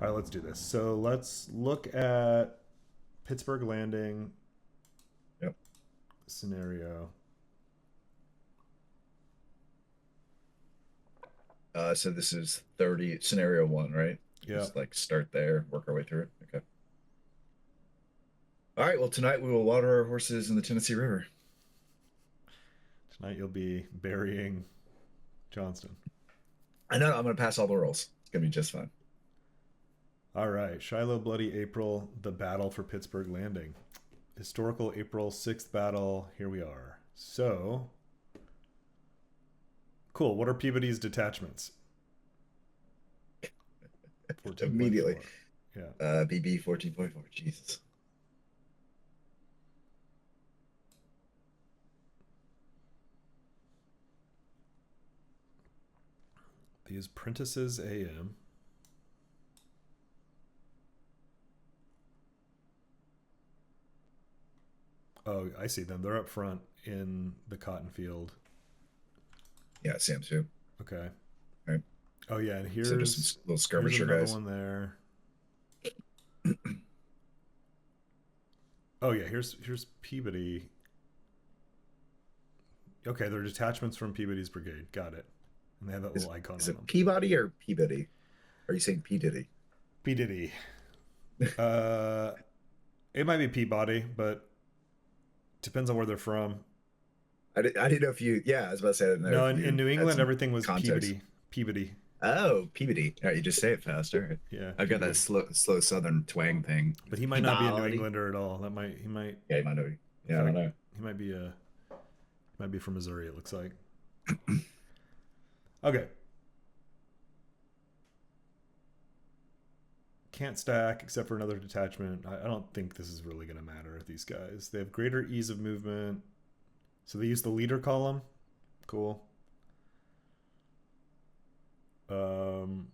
All right, let's do this. So let's look at Pittsburgh Landing Yep. scenario. So this is 30 scenario one, right? Yeah. Just like start there, work our way through it. Okay. All right. Well, tonight we will water our horses in the Tennessee River. Tonight you'll be burying Johnston. I know I'm going to pass all the rolls. It's going to be just fine. All right. Shiloh Bloody April, the battle for Pittsburgh Landing. Historical April 6th battle. Here we are. So, cool. What are Peabody's detachments? 14.4. Immediately. Yeah. BB 14.4. Jesus. These Prentices AM. Oh, I see them. They're up front in the cotton field. Yeah, Sam too. Okay. All right. Oh yeah, and So just here's some little here's skirmisher another guys. one there. Oh yeah, here's Peabody. Okay, they're detachments from Peabody's brigade. Got it. And they have that Is little icon is on it them. Peabody or Peabody? Are you saying P Diddy? P Diddy. Uh, it might be Peabody, but depends on where they're from. I didn't know if you. Yeah, I was about to say I didn't know No, if in you New had England, some everything was context. Peabody. Peabody. Oh, Peabody. All right, you just say it faster. All right. Yeah, I've got that Peabody. slow Southern twang thing. But It's he might not be a New Peabody. Englander at all. That might he might. Yeah, you might know. In Yeah, I don't fact, know. he might be from Missouri. It looks like. Okay. Can't stack except for another detachment. I don't think this is really going to matter. These guys. They have greater ease of movement. So they use the leader column. Cool. Um,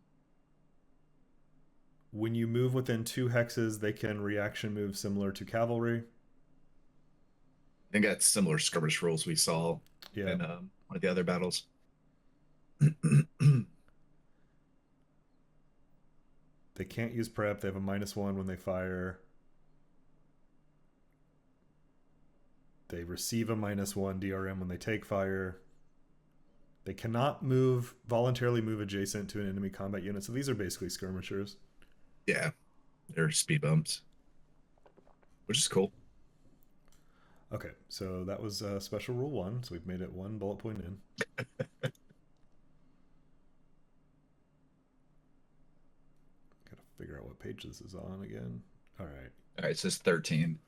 when you move within 2 hexes, they can reaction move similar to cavalry. I think that's similar skirmish rules we saw Yeah. in one of the other battles. They can't use prep. They have a -1 when they fire. They receive a -1 DRM when they take fire. They cannot voluntarily move adjacent to an enemy combat unit. So these are basically skirmishers. Yeah, they're speed bumps, which is cool. Okay, so that was special rule 1. So we've made it 1 bullet point in. Gotta figure out what page this is on again. All right. All right, so it's 13.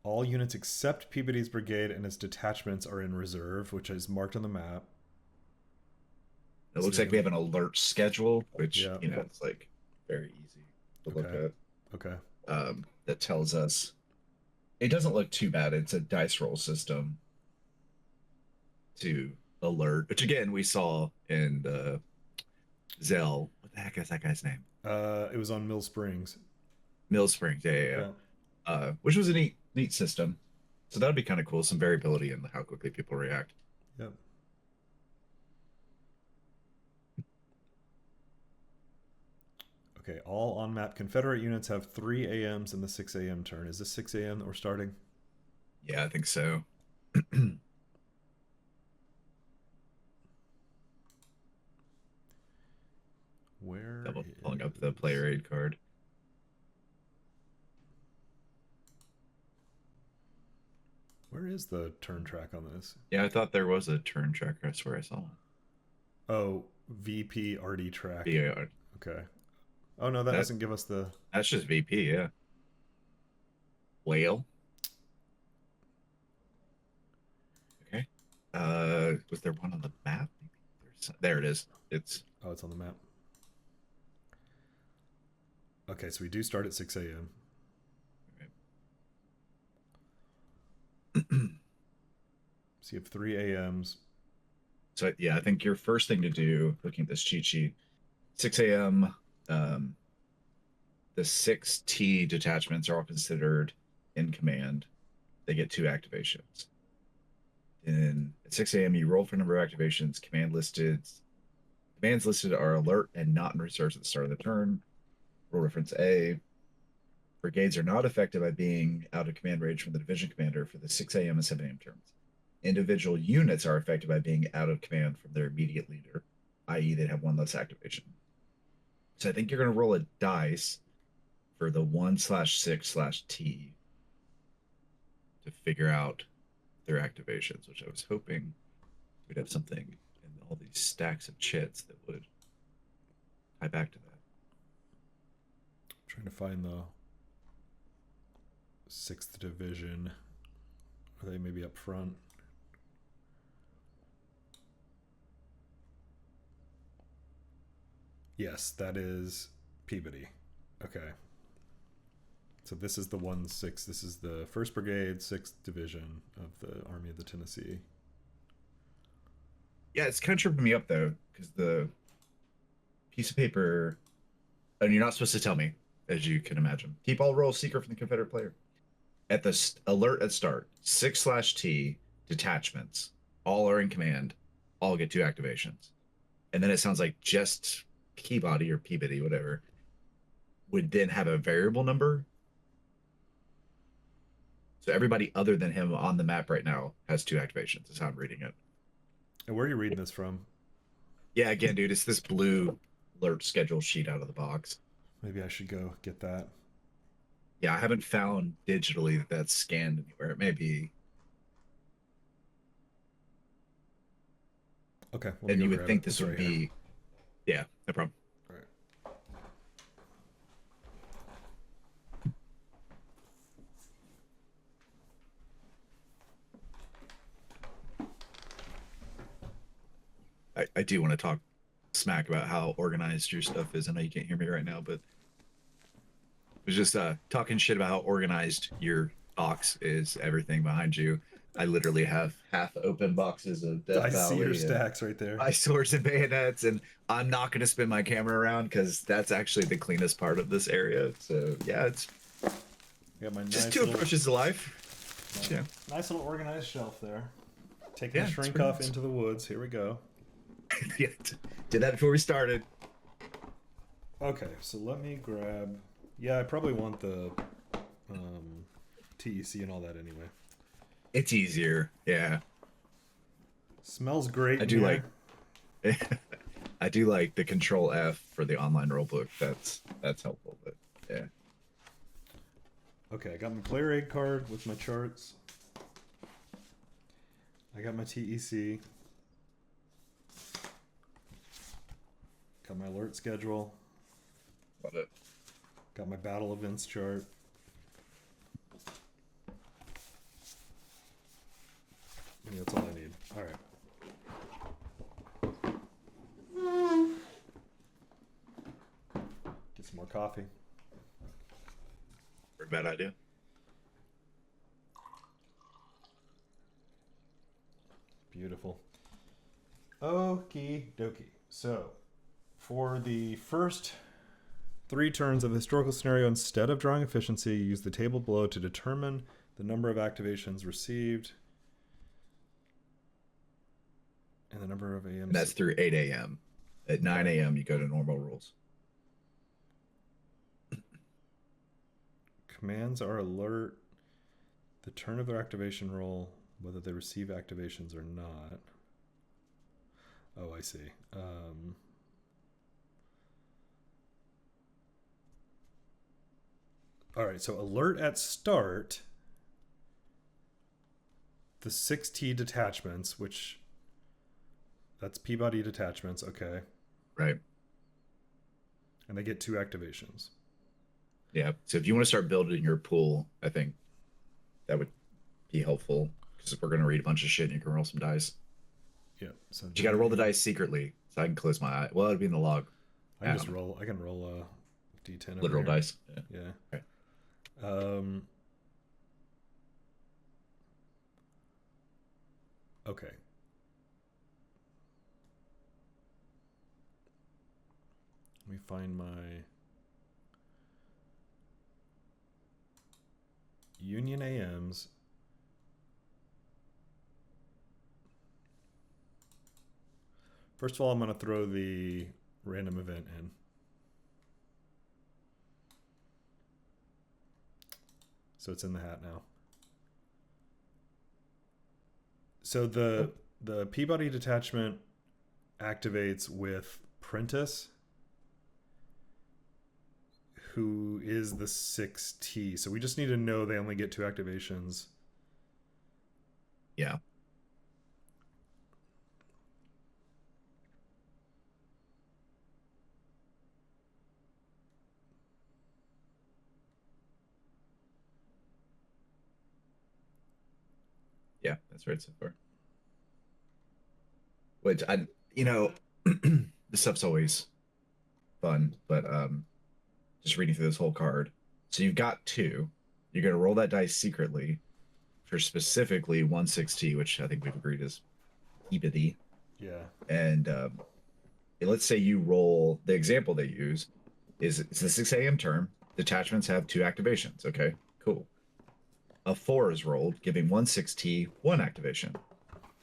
All units except Peabody's brigade and its detachments are in reserve, which is marked on the map. It So looks they like we have, have an alert schedule, which, yeah. it's like very easy to look Okay. at. Okay. That tells us it doesn't look too bad. It's a dice roll system to alert, which again we saw in the Zell. What the heck is that guy's name? It was on Mill Springs. Mill Springs. Yeah, yeah, yeah. Yeah. Which was a neat system. So that'd be kind of cool. Some variability in how quickly people react. Yep. Okay. All on map Confederate units have 3 AMs in the 6 AM turn. Is this 6 AM that we're starting? Yeah, I think so. Where Double pulling up the is player aid card. where is the turn track on this? Yeah, I thought there was a turn tracker. I swear I saw one. Oh, VP RD track. Yeah, Okay. Oh no, that that doesn't give us the. that's just VP. Yeah. Whale. Okay. Was there one on the map? Maybe there it is. It's Oh, it's on the map. Okay, so we do start at 6 AM. So you have 3 AMs. so yeah. I think your first thing to do, looking at this cheat sheet, 6 a.m. Um, the 6T detachments are all considered in command. They get 2 activations. Then at 6 a.m. you roll for number of activations. Command listed Commands listed are alert and not in reserves at the start of the turn. Rule reference A. Brigades are not affected by being out of command range from the division commander for the 6 a.m. and 7 a.m. turns. Individual units are affected by being out of command from their immediate leader, i.e., they'd have one less activation. So I think you're going to roll a dice for the 1/6/T to figure out their activations, which I was hoping we'd have something in all these stacks of chits that would tie back to that. I'm trying to find the 6th division. Are they maybe up front? Yes, that is Peabody. Okay. So this is the 1/6. This is the 1st Brigade, 6th Division of the Army of the Tennessee. Yeah, it's kind of tripping me up though, because the piece of paper, and you're not supposed to tell me, as you can imagine. Keep all rolls secret from the Confederate player. At the alert at start, 6/T detachments, all are in command, all get 2 activations. And then it sounds like just Peabody or Peabody, whatever, would then have a variable number. So everybody other than him on the map right now has 2 activations, is how I'm reading it. And where are you reading this from? Yeah, again, dude, it's this blue alert schedule sheet out of the box. Maybe I should go get that. Yeah, I haven't found digitally that that's scanned anywhere. It may be. Okay. And you would think this would be. Yeah, no problem. All right. I do want to talk smack about how organized your stuff is. I know you can't hear me right now, but I was just talking shit about how organized your box is, everything behind you. I literally have half open boxes of Death I Valley see your stacks right there. my swords and bayonets, and I'm not going to spin my camera around because that's actually the cleanest part of this area. So yeah, it's Got my just nice 2 little, approaches to life. Yeah, nice little organized shelf there. Taking Yeah, the it's shrink pretty off nice. into the woods. Here we go. yeah. Did that before we started. Okay, so let me grab. Yeah, I probably want the TEC and all that anyway. It's easier. Yeah, Smells great. I in do here. like. I do like the Control F for the online rulebook. That's helpful. But yeah, Okay, I got my player aid card with my charts. I got my TEC. Got my alert schedule. love it. Got my battle events chart. Yeah, that's all I need. All right. Get some more coffee. Bad idea. Beautiful. Okie dokie. So, for the first 3 turns of the historical scenario, instead of drawing efficiency, use the table below to determine the number of activations received and the number of AMs. And that's through 8 a.m. At 9 a.m. you go to normal rules. Commands are alert the turn of their activation roll, whether they receive activations or not. Oh, I see. All right, so alert at start, the 6T detachments, which that's Peabody detachments, okay. Right. And they get 2 activations. Yeah. So if you want to start building your pool, I think that would be helpful because we're going to read a bunch of shit and you can roll some dice. Yeah. So But you got to roll the dice secretly so I can close my eye. Well, it'd be in the log. I can just roll. I can roll a D10. Literal over here. dice. Yeah. Okay. Okay. Let me find my Union AMs. First of all, I'm going to throw the random event in. So it's in the hat now. So the Peabody detachment activates with Prentice, who is the 6T. So we just need to know they only get 2 activations. Yeah. Yeah, that's right so far. Which this stuff's always fun, but just reading through this whole card. So you've got 2. You're gonna roll that dice secretly for specifically 160, which I think we've agreed is EBITY. Yeah. And let's say you roll the example they use is it's the 6 a.m. turn. Detachments have 2 activations. Okay, cool. A 4 is rolled, giving 160 1 activation.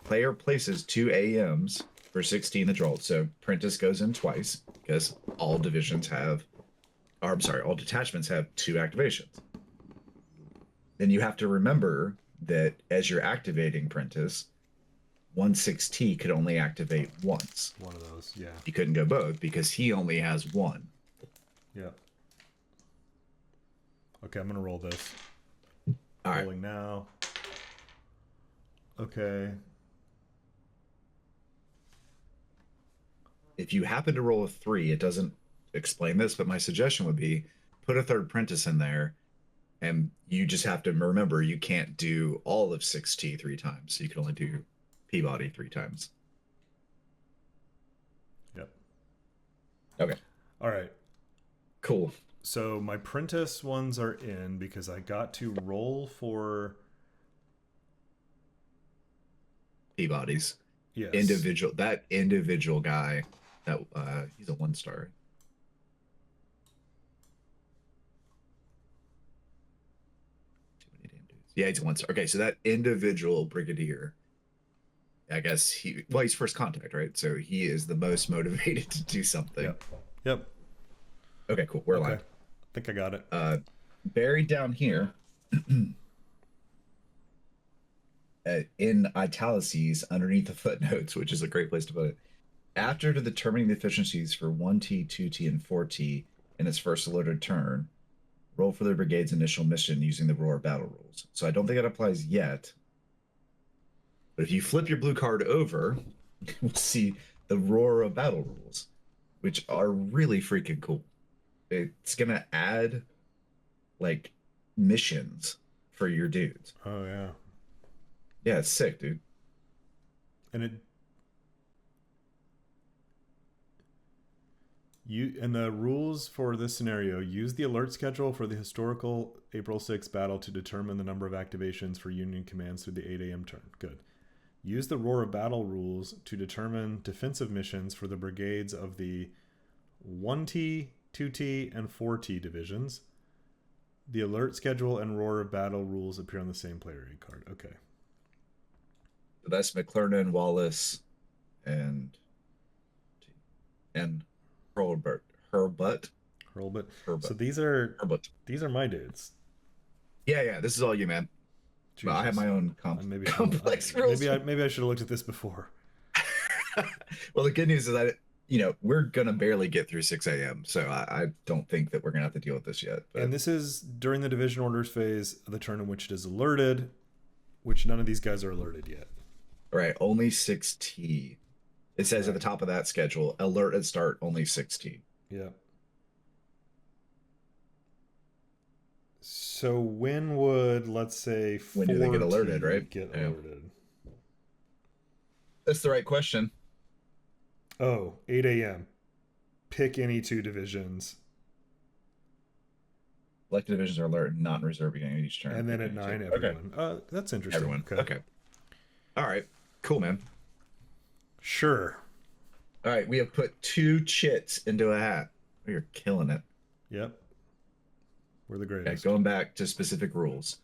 Player places 2 AMs for 16 the draw. So Prentice goes in twice because all divisions have, or I'm sorry, all detachments have 2 activations. Then you have to remember that as you're activating Prentice, 16T could only activate once. One of those, yeah. He couldn't go both because he only has 1. Yeah. Okay, I'm going to roll this. All right. Rolling now. Okay. If you happen to roll a 3, it doesn't explain this, but my suggestion would be put a 3rd Prentice in there, and you just have to remember you can't do all of 6T 3 times. You can only do Peabody 3 times. Yep. Okay. All right. Cool. So my Prentice ones are in because I got to roll for Peabody's. yes. That individual guy, that he's a 1-star. Too many damn dudes. Yeah, he's a 1-star. Okay, so that individual brigadier, I guess he's first contact, right? So he is the most motivated to do something. Yep. Okay, cool. We're okay. aligned. I think I got it. Buried down here in italices underneath the footnotes, which is a great place to put it. After determining the efficiencies for 1T, 2T, and 4T in its first alerted turn, roll for the brigade's initial mission using the Roar battle rules. So I don't think it applies yet. But if you flip your blue card over, we'll see the Roar battle rules, which are really freaking cool. It's going to add like missions for your dudes. Oh, yeah. Yeah, it's sick, dude. And the rules for this scenario: use the alert schedule for the historical April 6th battle to determine the number of activations for Union commands through the 8 a.m. turn. Good. Use the Roar of Battle rules to determine defensive missions for the brigades of the 1T, 2T, and 4T divisions. The alert schedule and Roar of Battle rules appear on the same player aid card. Okay. That's McClernand, Wallace, and Hurlbut. Hurlbut. So these are my dudes. Yeah. This is all you, man. But I have my own complex rules. Maybe I should have looked at this before. Well, the good news is that we're gonna barely get through 6 a.m. So I don't think that we're gonna have to deal with this yet. But... And this is during the division orders phase of the turn in which it is alerted, which none of these guys are alerted yet. Right, only 6T. It says at the top of that schedule, alert at start, only 6T. Yeah. So when would, let's say, when do they get alerted, right? Alerted? That's the right question. Oh, 8 a.m. Pick any 2 divisions. Elected divisions are alert, not in reserve beginning of each turn. And then at 9, everyone. Okay. That's interesting. Everyone. Okay. All right. Cool, man. Sure. All right. We have put 2 chits into a hat. We are killing it. Yep. We're the greatest. Okay, going back to specific rules.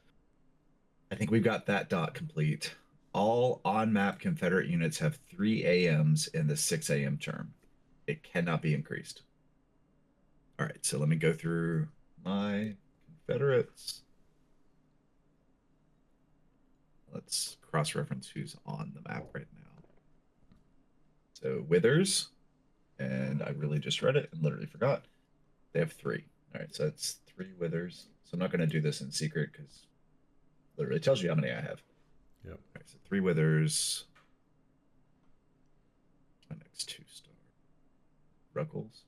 I think we've got that dot complete. All on-map Confederate units have 3 AMs in the 6 AM term. It cannot be increased. All right, so let me go through my Confederates. Let's cross-reference who's on the map right now. So Withers, and I really just read it and literally forgot. They have 3. All right, so that's 3 Withers. So I'm not going to do this in secret because literally tells you how many I have. Yep. All right, so 3 Withers. My next 2-star. Ruckles.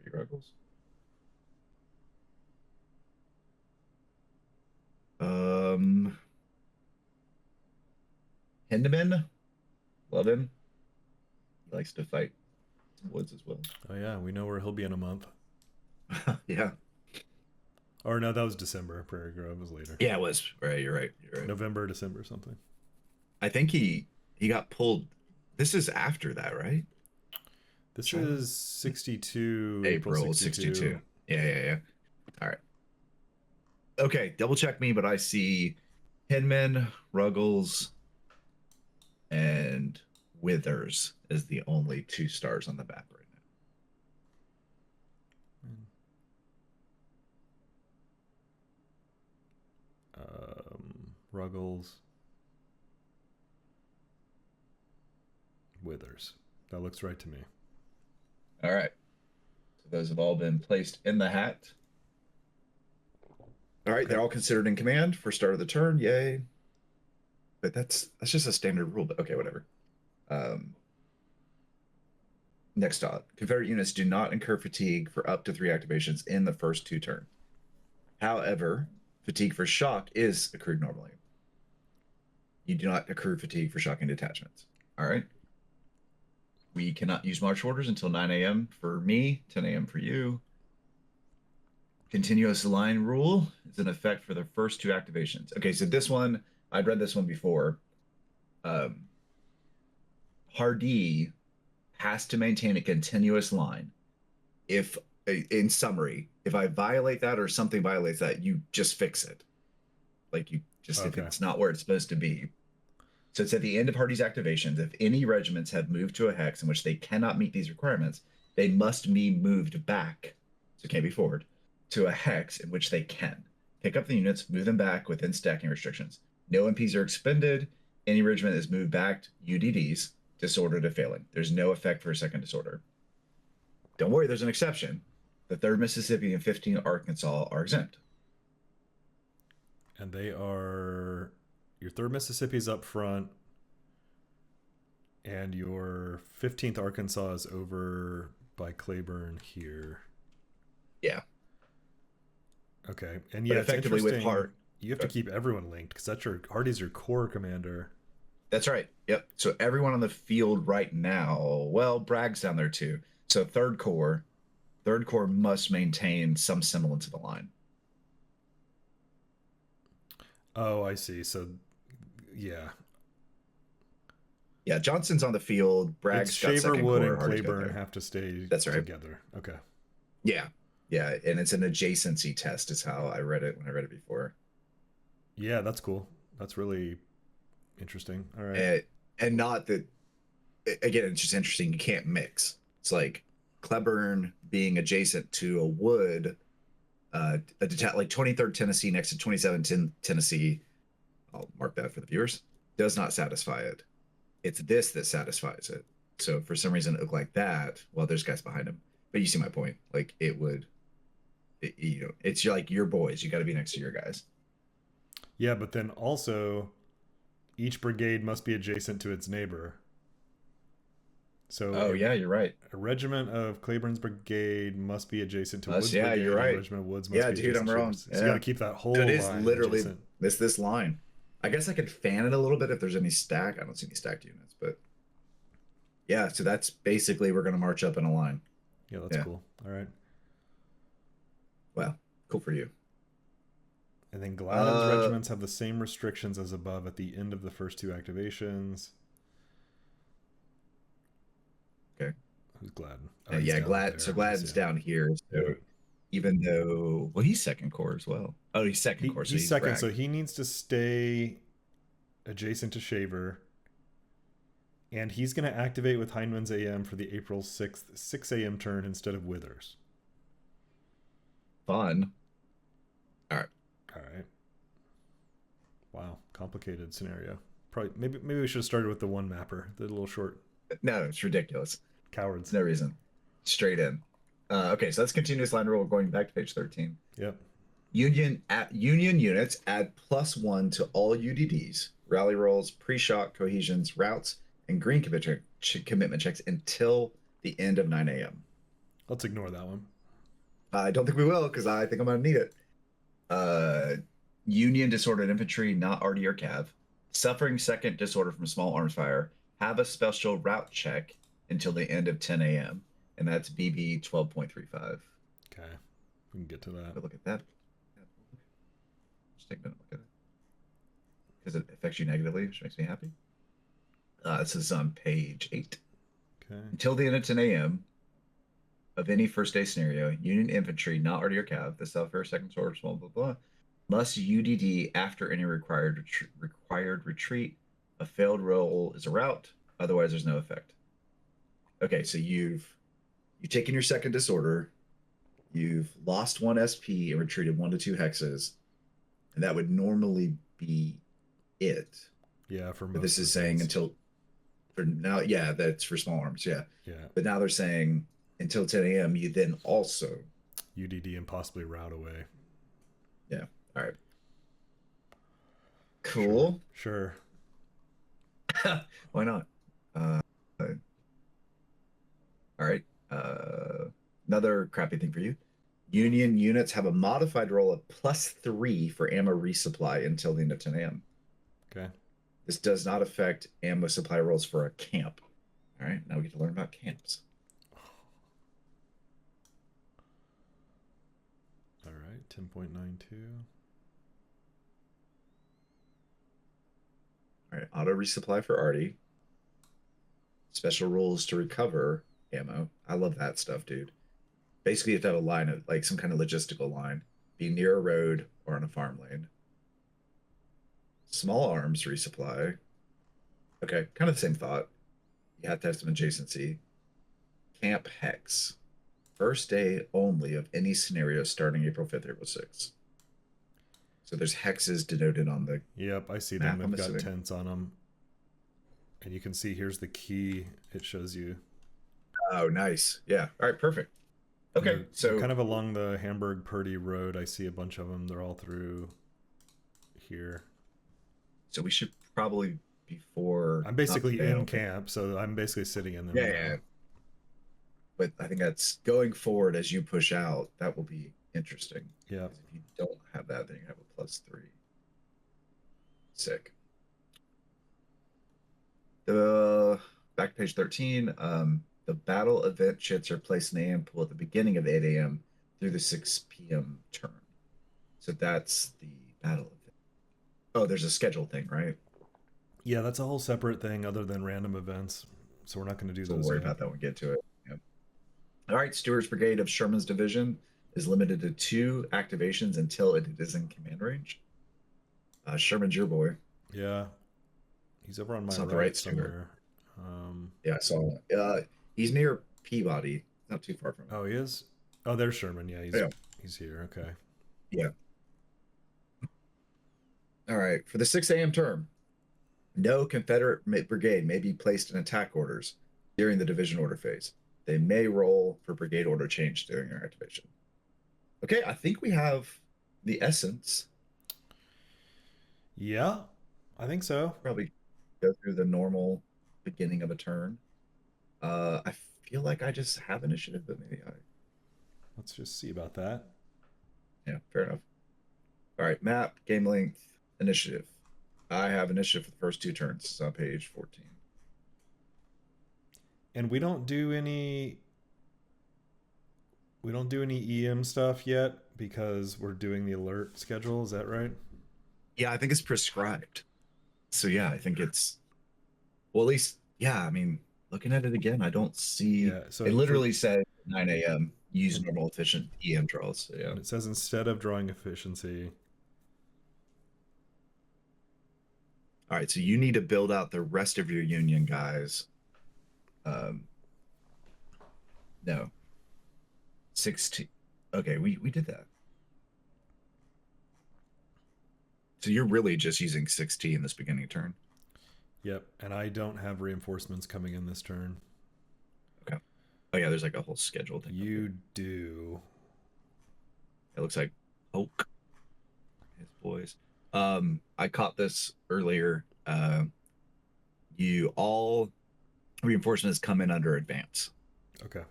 3 Ruckles. Hindeman. Love him. He likes to fight some woods as well. Oh yeah, we know where he'll be in a month. Yeah. Or no, that was December. Prairie Grove was later. Yeah, it was. Right, you're right. You're right. November, December, something. I think he got pulled. This is after that, right? This Shiloh? is 62. April 62. Yeah. All right. Okay, double check me, but I see Hinman, Ruggles, and Withers as the only 2 stars on the map right now. Ruggles. Withers. That looks right to me. All right. So those have all been placed in the hat. All right, they're all considered in command for start of the turn. Yay. But that's just a standard rule, but okay, whatever. Next up, Confederate units do not incur fatigue for up to 3 activations in the first 2 turns. However, fatigue for shock is accrued normally. You do not accrue fatigue for shocking detachments. All right. We cannot use march orders until 9 a.m. for me, 10 a.m. for you. Continuous line rule is in effect for the first 2 activations. Okay, so this one, I'd read this one before. Hardee has to maintain a continuous line. If, in summary, if I violate that or something violates that, you just fix it. Like you just, if it's not where it's supposed to be. So it's at the end of Hardee's activations. If any regiments have moved to a hex in which they cannot meet these requirements, they must be moved back, so it can't be forward, to a hex in which they can. Pick up the units, move them back within stacking restrictions. No MPs are expended. Any regiment is moved back, UDDs, disorder to failing. There's no effect for a second disorder. Don't worry, there's an exception. The 3rd Mississippi and 15 Arkansas are exempt. And they are... Your 3rd Mississippi is up front, and your 15th Arkansas is over by Claiborne here. Yeah. Okay, and yeah, it's effectively with Hart, you have to keep everyone linked because that's Hardee's your core commander. That's right. Yep. So everyone on the field right now, well, Bragg's down there too. So third corps must maintain some semblance of a line. Oh, I see. So, yeah. Yeah, Johnson's on the field. Bragg's got Shaver, second Wood, corps. and Hardee's Claiborne have to stay together. Okay. Yeah. Yeah, and it's an adjacency test is how I read it when I read it before. Yeah, that's cool. That's really interesting. All right. And not that, again, it's just interesting. You can't mix. It's like Claiborne being adjacent to a Wood, like 23rd Tennessee next to 27th Tennessee. I'll mark that for the viewers. Does not satisfy it. It's this that satisfies it. So for some reason it looked like that. Well, there's guys behind him. But you see my point. Like it would, it's like your boys. You got to be next to your guys. Yeah, but then also each brigade must be adjacent to its neighbor. So yeah, you're right. A regiment of Claiborne's brigade must be adjacent to Wood's brigade. Yeah, you're right. A regiment of Woods must be adjacent. I'm wrong. So you got to keep that whole line. It is literally adjacent. this line. I guess I could fan it a little bit if there's any stack. I don't see any stacked units, but yeah. So that's basically we're going to march up in a line. Yeah, that's cool. All right. Well, cool for you. And then Gladden's regiments have the same restrictions as above at the end of the first 2 activations. Okay. Who's Gladden? Yeah, Gladden. So Gladden's down here. So Even though, well, he's second core as well. Oh, he's second core, so He's he's second, so ragged. he needs to stay adjacent to Shaver. And he's going to activate with Hindman's AM for the April 6th, 6 a.m. turn instead of Withers. Fun. All right. All right. Wow, complicated scenario. Probably maybe we should have started with the one mapper, the little short No, it's ridiculous. cowards. No reason. Straight in. Okay, so that's continuous line rule. Going back to page 13. Yep. Union units add +1 to all UDDs, rally rolls, pre-shock, cohesions, routes, and green commitment checks until the end of 9 a.m. Let's ignore that one. I don't think we will because I think I'm going to need it. Union disordered infantry, not RD or Cav, suffering second disorder from small arms fire, have a special route check until the end of 10 a.m. And that's BB 12.35. Okay, we can get to that. Look at that. Just take a minute, look at it. Because it affects you negatively, which makes me happy. This is on page 8. Okay. Until the end of 10 a.m. of any first day scenario, Union infantry, not RD or Cav, the suffer second sword, blah, blah, blah, must UDD after any required retreat. A failed roll is a rout. Otherwise, there's no effect. Okay, so you've taken your second disorder. You've lost 1 SP and retreated 1 to 2 hexes. And that would normally be it. Yeah, for most. But this is saying until for now, yeah, that's for small arms, yeah. Yeah. But now they're saying until 10 a.m. you then also UDD and possibly route away. Yeah. All right. Cool. Sure. Why not? All right. Another crappy thing for you. Union units have a modified roll of +3 for ammo resupply until the end of 10 a.m. Okay. This does not affect ammo supply rolls for a camp. All right. Now we get to learn about camps. All right. 10.92. All right. Auto resupply for Artie. Special rules to recover ammo. I love that stuff, dude. Basically, you have to have a line of like some kind of logistical line. Be near a road or on a farm lane. Small arms resupply. Okay, kind of the same thought. You have to have some adjacency. Camp hex. First day only of any scenario starting April 5th, April 6th. So there's hexes denoted on the Yep, I see map, them. I'm They've got assuming. tents on them. And you can see here's the key. It shows you. Oh, nice. Yeah. All right, perfect. Okay, they're kind of along the Hamburg Purdy Road. I see a bunch of them. They're all through here. So we should probably before. I'm basically in camp, so I'm basically sitting in there. Yeah. But I think that's going forward as you push out. That will be interesting. Yeah. If you don't have that, then you have a +3. Sick. Back to page 13. The battle event chits are placed in the AM pool at the beginning of 8 a.m. through the 6 p.m. turn. So that's the battle event. Oh, there's a schedule thing, right? Yeah, that's a whole separate thing other than random events. So we're not going to do those. We'll worry about that when we get to it. Yep. All right, Stewart's Brigade of Sherman's Division is limited to 2 activations until it is in command range. Sherman's your boy. Yeah. He's over on my right somewhere. Yeah, I saw him. He's near Peabody, not too far from him. Oh, he is? Oh, there's Sherman. Yeah, he's here. Okay. Yeah. All right. For the 6 a.m. term, no Confederate brigade may be placed in attack orders during the division order phase. They may roll for brigade order change during their activation. Okay, I think we have the essence. Yeah, I think so. Probably go through the normal beginning of a turn. I feel like I just have initiative, but maybe I. Let's just see about that. Yeah, fair enough. All right, map, game length, initiative. I have initiative for the first 2 turns. It's on page 14. And we don't do any EM stuff yet because we're doing the alert schedule. Is that right? Yeah, I think it's prescribed. So yeah, I think it's well, at least yeah. I mean, looking at it again, I don't see. Yeah. So it literally said 9 a.m. use And, normal efficient EM draws. So yeah. and it says instead of drawing efficiency. All right, so you need to build out the rest of your union guys. Um, no, 16. Okay, we did that. So you're really just using 16 this beginning turn. Yep, and I don't have reinforcements coming in this turn. Okay. Oh yeah, there's like a whole schedule thing. You do. It looks like Hulk, his boys. I caught this earlier. You all reinforcements come in under advance. Okay.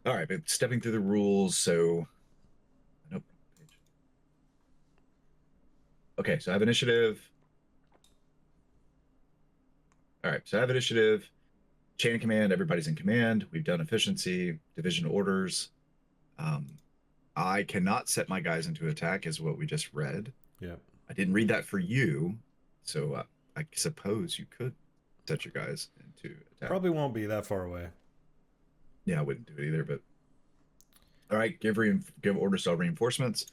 All right, but stepping through the rules, so nope. Okay, so I have initiative. All right, so I have initiative. Chain of command, everybody's in command. We've done efficiency, division orders. Um, I cannot set my guys into attack, is what we just read. Yeah. I didn't read that for you, so I suppose you could set your guys into attack. Probably won't be that far away. Yeah, I wouldn't do it either. But all right, give orders to all reinforcements.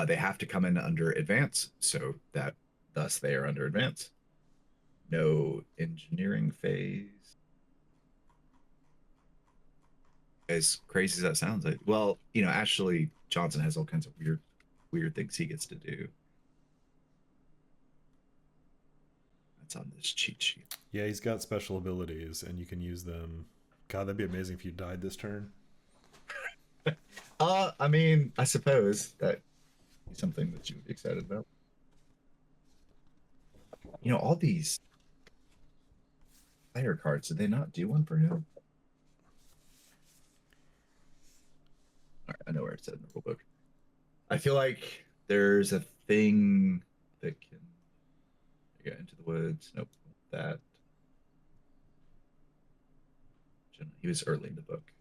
They have to come in under advance, so that thus they are under advance. No engineering phase. As crazy as that sounds, well, actually, Johnson has all kinds of weird things he gets to do. That's on this cheat sheet. Yeah, he's got special abilities, and you can use them. God, that'd be amazing if you died this turn. I mean, I suppose that is something that you would be excited about. All these player cards, did they not do one for him? All right, I know where it's at in the rule book. I feel like there's a thing that can get into the woods. Nope, that. He was early in the book.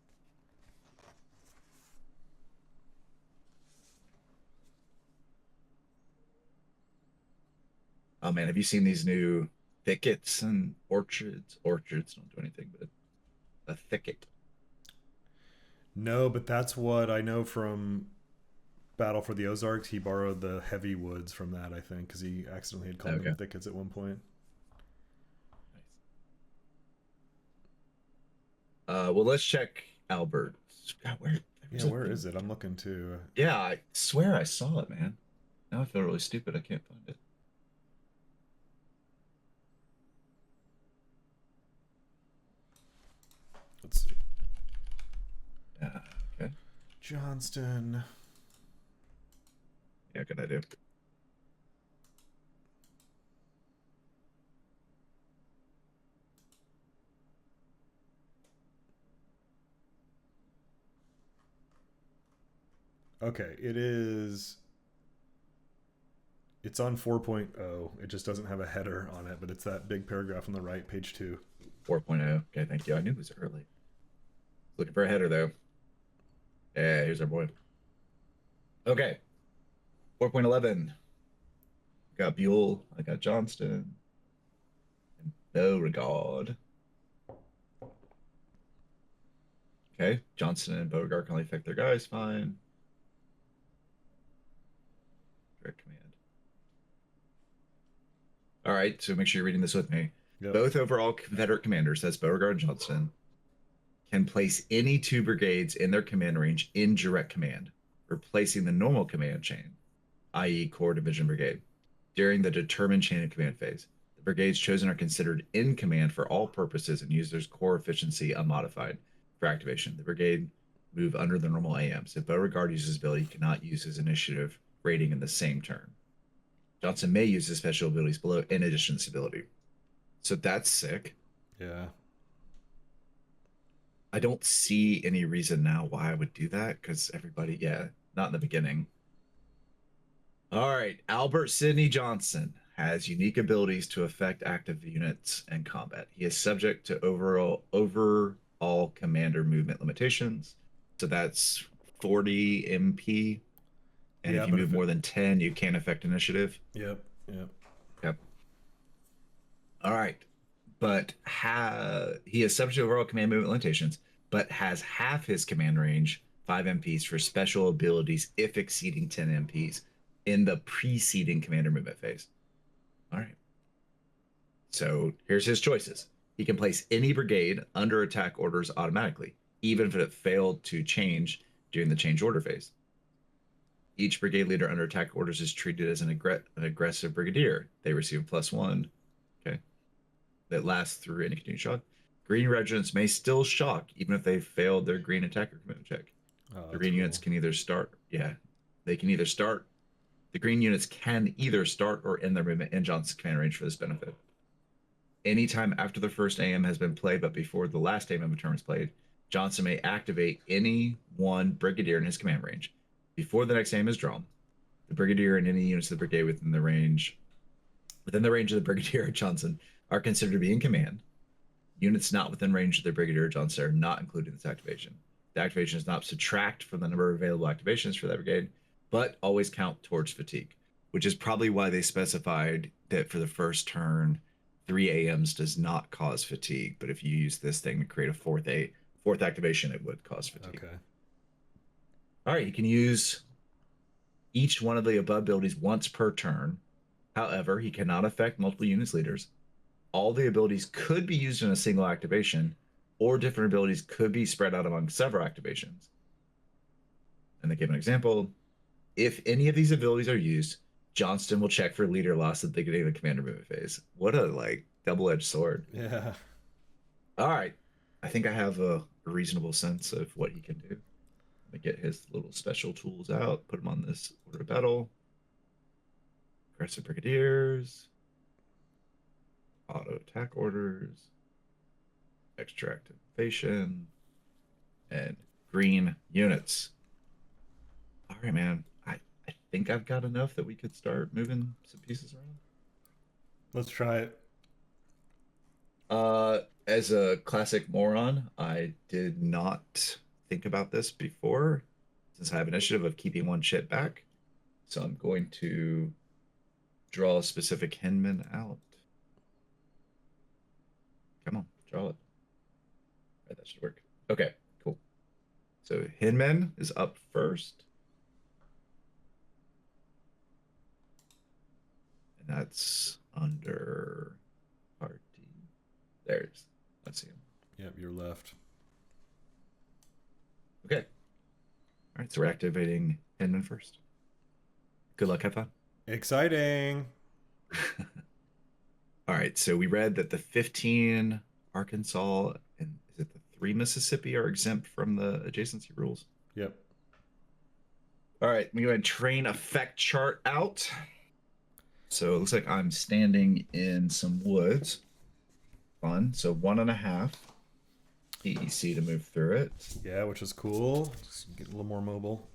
Oh man, have you seen these new thickets and orchards? Orchards don't do anything, but a thicket. No, but that's what I know from Battle for the Ozarks. He borrowed the heavy woods from that, I think, because he accidentally had called them thickets at one point. Nice. Well, let's check Albert. God, where is it? I'm looking too. Yeah, I swear I saw it, man. Now I feel really stupid. I can't find it. Let's see. Yeah, okay. Johnston. Yeah, good idea. Okay, it's on 4.0. It just doesn't have a header on it, but it's that big paragraph on the right, page 2. 4.0. Okay, thank you. I knew it was early. Looking for a header, though. Yeah, here's our boy. Okay. 4.11. Got Buell. I got Johnston. And Beauregard. Okay. Johnston and Beauregard can only affect their guys. Fine. Direct command. All right. So make sure you're reading this with me. Yep. Both overall Confederate commanders, that's Beauregard and Johnston, can place any two brigades in their command range in direct command, replacing the normal command chain, i.e. Corps Division Brigade, during the determined chain of command phase. The brigades chosen are considered in command for all purposes and use their core efficiency unmodified for activation. The brigade move under the normal AMs. If Beauregard uses ability, he cannot use his initiative rating in the same turn. Johnson may use his special abilities below in addition to ability. So that's sick. Yeah. I don't see any reason now why I would do that because everybody, not in the beginning. All right. Albert Sidney Johnson has unique abilities to affect active units and combat. He is subject to overall commander movement limitations. So that's 40 MP. And if you move more than 10, you can't affect initiative. Yep. All right. But he is subject to overall command movement limitations. but has half his command range, 5 MPs, for special abilities if exceeding 10 MPs in the preceding commander movement phase. All right. So here's his choices. He can place any brigade under attack orders automatically, even if it failed to change during the change order phase. Each brigade leader under attack orders is treated as an aggressive brigadier. They receive +1. Okay. That lasts through any continued shock. Green regiments may still shock even if they failed their green attacker commitment check. Oh, The green units can either start. Yeah. They can either start. The green units can either start or end their movement in Johnson's command range for this benefit. Anytime after the first AM has been played, but before the last AM of a turn is played, Johnson may activate any one brigadier in his command range. Before the next AM is drawn, the brigadier and any units of the brigade within the range of the brigadier at Johnson are considered to be in command. Units not within range of the brigadier at Johnson are not included in this activation. The activation does not subtract from the number of available activations for that brigade, but always count towards fatigue, which is probably why they specified that for the first turn, 3 AMs does not cause fatigue, but if you use this thing to create a fourth activation, it would cause fatigue. Okay. All right, you can use each one of the above abilities once per turn. However, he cannot affect multiple units leaders. All the abilities could be used in a single activation, or different abilities could be spread out among several activations. And they give an example. If any of these abilities are used, Johnston will check for leader loss at the beginning of the commander movement phase. What a double-edged sword. Yeah. All right. I think I have a reasonable sense of what he can do. Let me get his little special tools out, put them on this order of battle. Aggressive brigadiers, auto attack orders, extra activation, and green units. All right, man. I think I've got enough that we could start moving some pieces around. Let's try it. As a classic moron, I did not think about this before, since I have initiative of keeping one chip back. So I'm going to draw a specific Hinman out. Come on, draw it. Right, that should work. Okay, cool. So Hinman is up first. And that's under party. There's, let's see him. Yep, you're left. Okay. All right, so we're activating Hinman first. Good luck, have fun. Exciting. All right, so we read that the 15 Arkansas and is it the 3 Mississippi are exempt from the adjacency rules? Yep. All right, I'm going to train effect chart out. So it looks like I'm standing in some woods. Fun. So 1.5 PEC to move through it. Yeah, which is cool. Just get a little more mobile.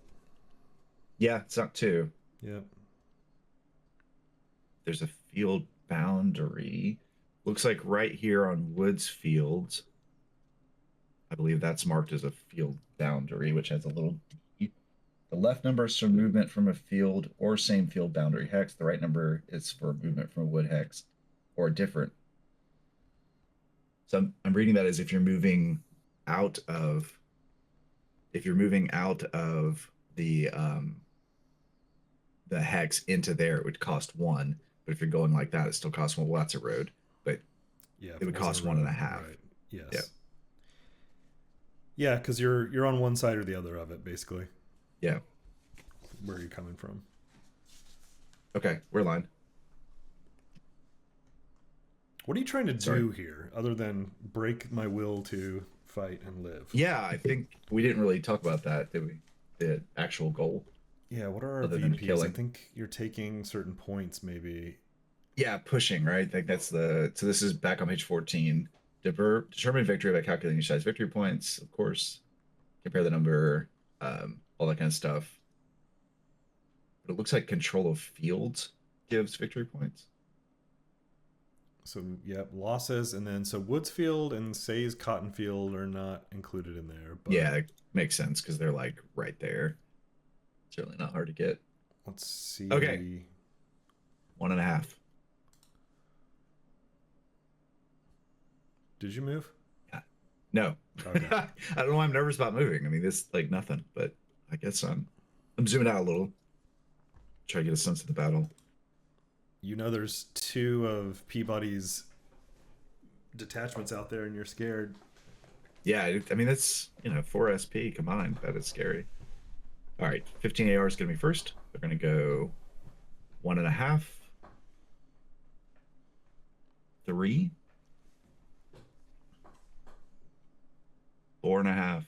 Yeah, it's not 2. Yep. There's a field boundary. Looks like right here on Woods Fields. I believe that's marked as a field boundary, which has a little D. The left number is for movement from a field or same field boundary hex. The right number is for movement from a wood hex or different. So I'm reading that as if you're moving out of the hex into there, it would cost 1. But if you're going like that, it still costs 1. Well, that's a road, but Yeah. it would cost 1.5. Right. Yes. Yeah. Yeah, because you're on one side or the other of it, basically. Yeah. Where are you coming from? Okay, we're aligned. What are you trying to do here, other than break my will to fight and live? Yeah, I think we didn't really talk about that, did we? The actual goal. Yeah, what are our Other than VPs? I killing. think you're taking certain points, maybe. Yeah, pushing, right? I think that's so this is back on page 14. Determine victory by calculating your size victory points, of course. Compare the number, all that kind of stuff. But it looks like control of fields gives victory points. So, yep, losses, and then so Woodsfield and Say's Cottonfield are not included in there. But Yeah, it makes sense because they're like right there. Certainly not hard to get. let's see. Okay. 1.5. Did you move? No. Okay. I don't know why I'm nervous about moving. I mean, this like nothing, but I guess I'm zooming out a little, try to get a sense of the battle. You know, there's two of Peabody's detachments out there, and you're scared. Yeah, I mean that's 4 SP combined. That is scary. All right, 15 AR is gonna be first. They're gonna go 1.5, 3, 4.5.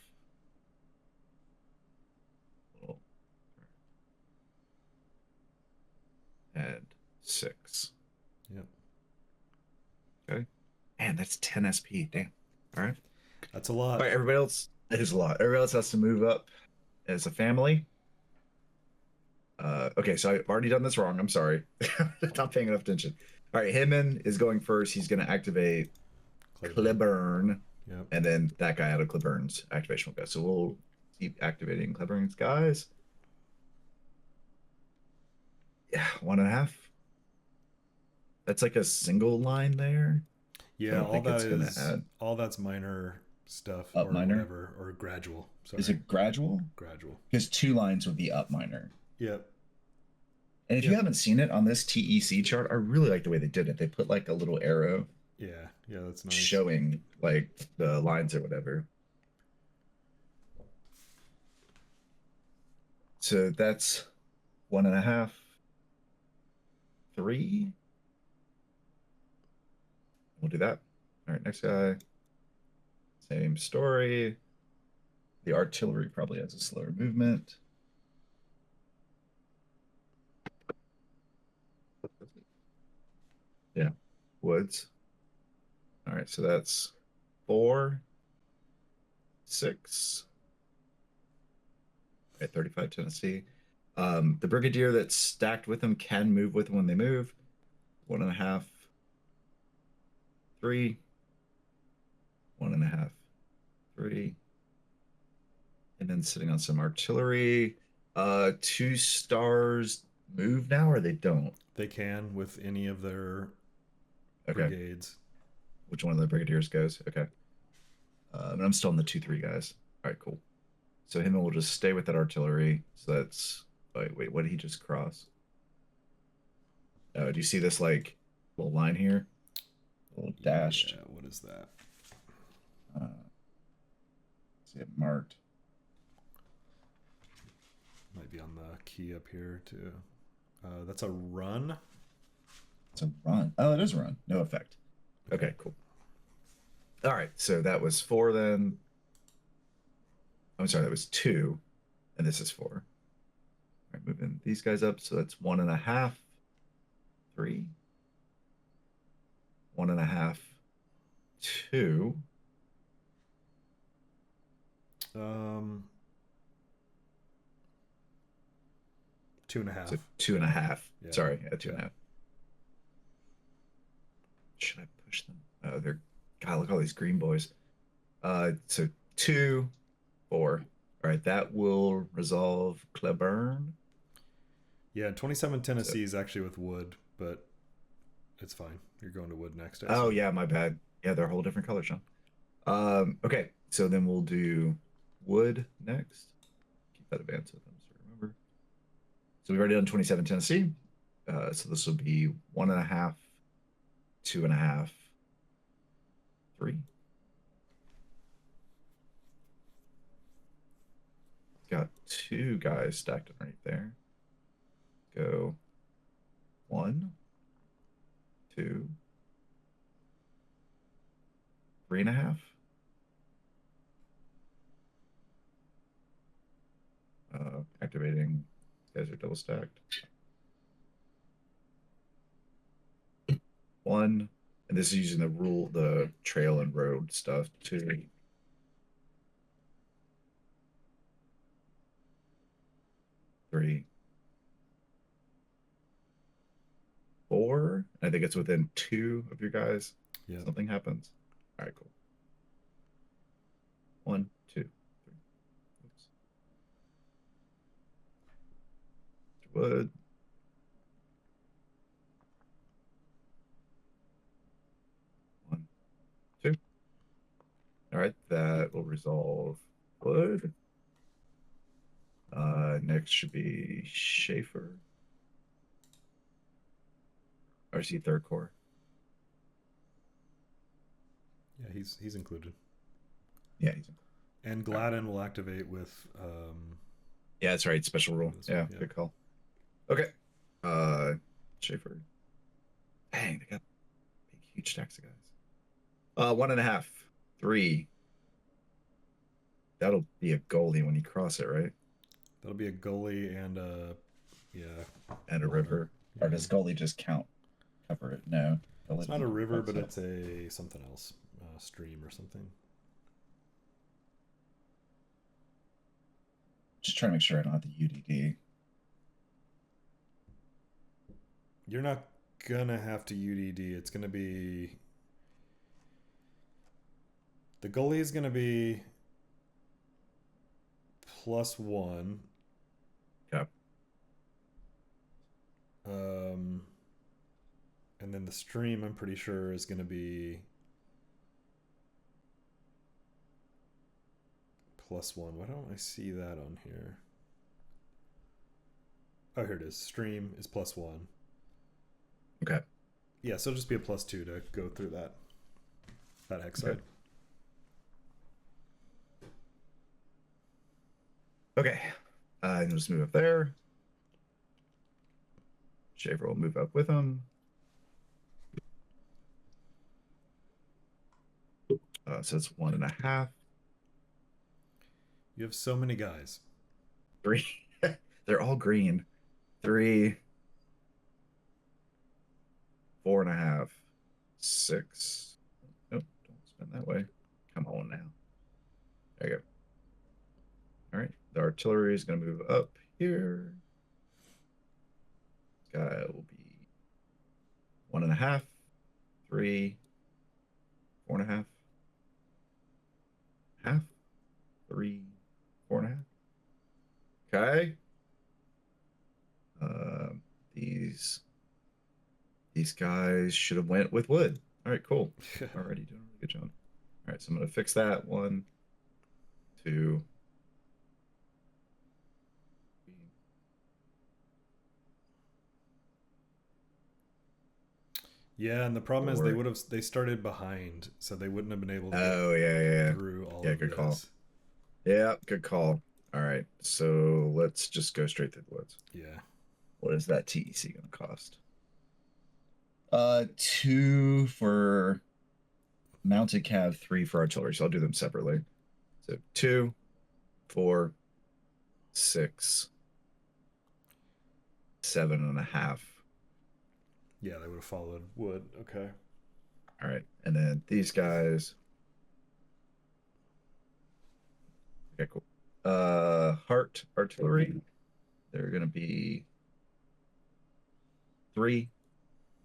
And 6. Yep. Okay. Man, that's 10 SP. Damn. All right. That's a All lot. right, everybody else. It is a lot. Everybody else has to move up as a family. Okay, so I've already done this wrong. I'm sorry. Not paying enough attention. All right, Himon is going first. He's going to activate Claiborne. Cleburne, Yep. and then that guy out of Cleburne's activation will go. So we'll keep activating Cleburne's guys. Yeah, 1.5. That's like a single line there. I Yeah, don't think it's going to add all that's minor stuff up or minor. whatever, or gradual. Sorry. Is it gradual? Gradual. Because 2 lines would be up minor. Yep. And if you haven't seen it on this TEC chart, I really like the way they did it. They put like a little arrow Yeah. Yeah, that's nice. showing like the lines or whatever. So that's 1.5, 3. We'll do that. All right, next guy. Same story. The artillery probably has a slower movement. Yeah, woods. All right, so that's 4, 6. At 35 Tennessee. The Brigadier that's stacked with them can move with them when they move. 1.5, 3, 1.5, 3. And then sitting on some artillery. 2 stars move now, or they don't? They can with any of their Okay. brigades. Which one of the Brigadiers goes? Okay. And I'm still on the 2-3 guys. All right, cool. So him will just stay with that artillery. So that's wait, what did he just cross? Do you see this like little line here? A little dashed. Yeah, what is that? See it marked. Might be on the key up here too. That's a run. It's a run. Oh, it is a run. No effect. Okay, cool. All right, so that was 4 then. I'm sorry, that was 2, and this is 4. All right, moving these guys up. So that's 1.5, 3, 1.5, 2. Two and a half. So 2.5. Yeah. Sorry, 2.5. Should I push them? Oh, they're God. Look at all these green boys. So 2, 4. All right, that will resolve Cleburne. Yeah, 27 Tennessee So, is actually with wood, but it's fine. You're going to wood next. oh yeah, my bad. Yeah, they're a whole different color, Sean. Okay, so then we'll do wood next. Keep that advanced with them, so remember. So we've already done 27 Tennessee. So this will be 1.5, 2.5, 3. Got 2 guys stacked underneath there. Go 1, 2, 3.5. Activating. These guys are double stacked. 1, and this is using the trail and road stuff too. 3, 4. I think it's within 2 of your guys. Yeah. Something happens. All right, cool. 1, 2, 3. Oops. Wood. One, 2. All right, that will resolve wood. Next should be Schaefer. RC third core. Yeah, he's included. Yeah, he's And Gladden will activate with. Yeah, that's right. Special rule. Yeah, good call. Okay. Schaefer. Dang, they got big, huge stacks of guys. 1.5, 3. That'll be a goalie when you cross it, right? That'll be a goalie and And a river. Yeah. Or does goalie just cover it? No. It's not a river, but it's a something else, stream or something. Just trying to make sure I don't have the UDD. You're not gonna have to UDD. It's gonna be the goalie is gonna be +1. Yep. And then the stream, I'm pretty sure, is gonna be +1. Why don't I see that on here? Oh, here it is. Stream is +1. Okay. Yeah, so it'll just be a +2 to go through that hex side. Okay. And just move up there. Shaver will move up with him. So it's 1.5. You have so many guys. 3. They're all green. 3. 4.5. 6. Nope, don't spin that way. Come on now. There you go. All right, the artillery is going to move up here. This guy will be 1.5, 3, 4.5, half, 3, 4.5. Okay. These guys should have went with wood. All right, cool. Already doing a good job. All right, so I'm going to fix that. 1, 2. Yeah, and the problem is they started behind, so they wouldn't have been able to get through all of this. Good call. Yeah, good call. All right, so let's just go straight through the woods. Yeah. What is that TEC going to cost? 2 for mounted cav, 3 for artillery. So I'll do them separately. So 2, 4, 6, 7.5. Yeah, they would have followed wood. Okay. All right, and then these guys. Okay, cool. Heart artillery. They're gonna be 3,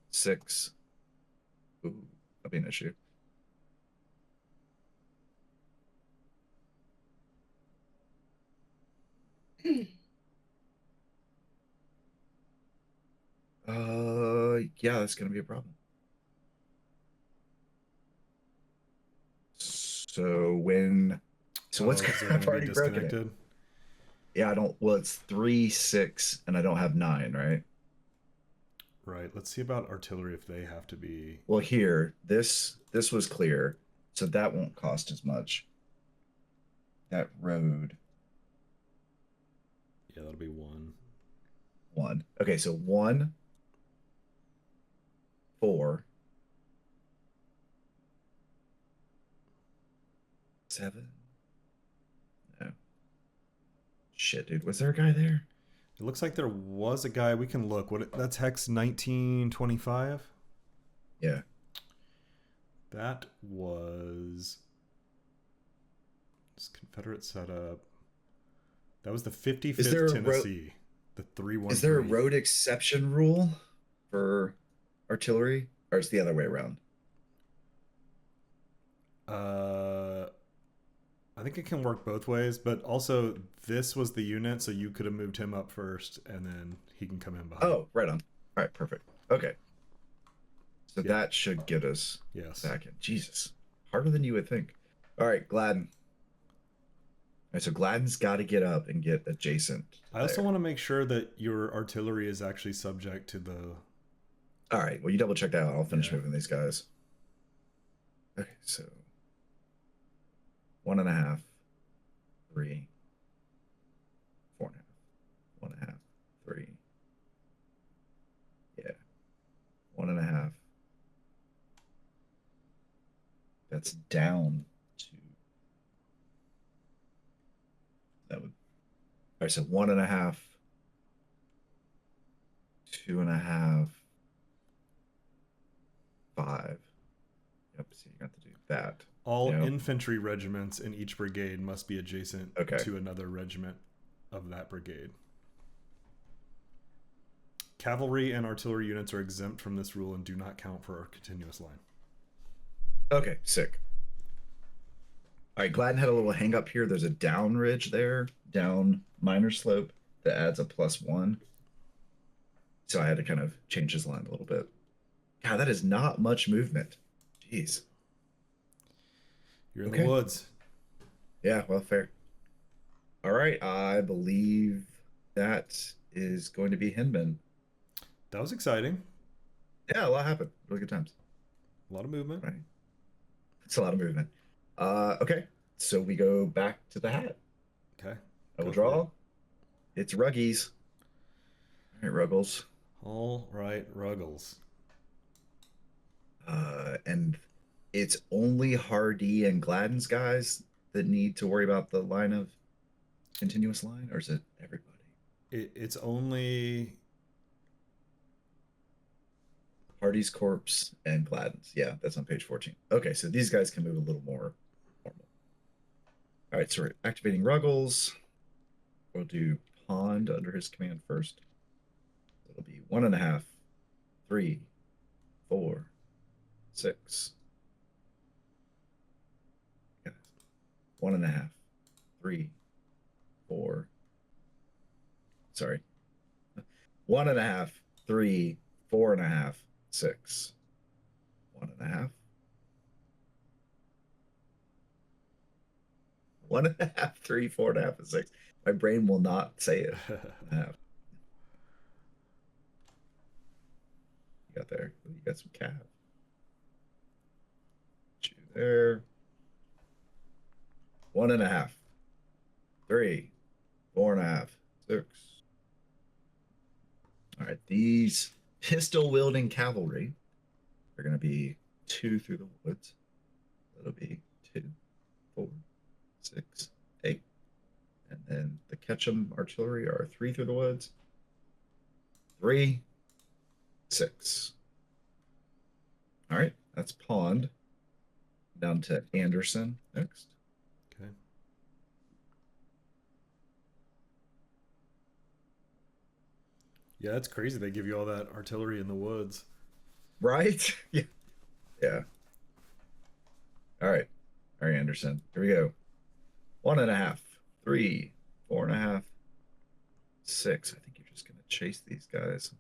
6. Ooh, that'll be an issue. Yeah, that's gonna be a problem. So what's I've already broken it. Yeah, I don't. Well, it's 3, 6, and I don't have 9, right? Right. Let's see about artillery if they have to be. Well, here this was clear, so that won't cost as much. That road. Yeah, that'll be 1. 1. Okay, so 1, 4, 7. No. Shit, dude. Was there a guy there? It looks like there was a guy. We can look. That's hex 1925. Yeah. That was Confederate setup. That was the 55th Tennessee. The 313. Is there a road exception rule for artillery, or it's the other way around? I think it can work both ways, but also this was the unit, so you could have moved him up first, and then he can come in behind. Oh, right on. All right, perfect. Okay. So that should get us back in. Jesus, harder than you would think. All right, Gladden. All right, so Gladden's got to get up and get adjacent I also there. want to make sure that your artillery is actually subject to the. All right, well, you double check that out. I'll finish Yeah. moving these guys. Okay, so 1.5, 3, 4.5, 1.5, 3. Yeah, 1.5. That's down to that would. All right, so 1.5, 2.5, 5. Yep. So you got to do that. All Yep. infantry regiments in each brigade must be adjacent Okay. to another regiment of that brigade. Cavalry and artillery units are exempt from this rule and do not count for our continuous line. Okay. Sick. All right. Gladden had a little hang up here. There's a down ridge there, down minor slope that adds a +1. So I had to kind of change his line a little bit. God, that is not much movement. Jeez. You're in the Okay. woods. Yeah. Well, fair. All right. I believe that is going to be Hinman. That was exciting. Yeah, a lot happened. Really good times. A lot of movement. Right. It's a lot of movement. Okay. So we go back to the hat. Okay. I will Go for it. draw. It's Ruggies. All right, Ruggles. All right, Ruggles. And it's only Hardy and Gladden's guys that need to worry about the line of continuous line, or is it everybody? It's only. Hardy's corpse and Gladden's. Yeah, that's on page 14. Okay, so these guys can move a little more normal. All right, so we're activating Ruggles. We'll do Pond under his command first. It'll be 1.5, 3, 4, 6. Yeah. 1.5, 3, 4. Sorry. 1.5, 3, 4.5, 6. 1.5. 1.5, 3, 4.5, and 6. My brain will not say it. 1.5. You got there. You got some cav. You there. 1.5, 3, 4.5, 6. All right, these pistol wielding cavalry are going to be 2 through the woods. That'll be 2, 4, 6, 8. And then the Ketchum artillery are 3 through the woods. 3, 6. All right, that's Pond. Down to Anderson next. Okay. Yeah, that's crazy. They give you all that artillery in the woods. Right? Yeah. Yeah. All right. All right, Anderson. Here we go. 1.5, 3, 4.5, 6. I think you're just going to chase these guys.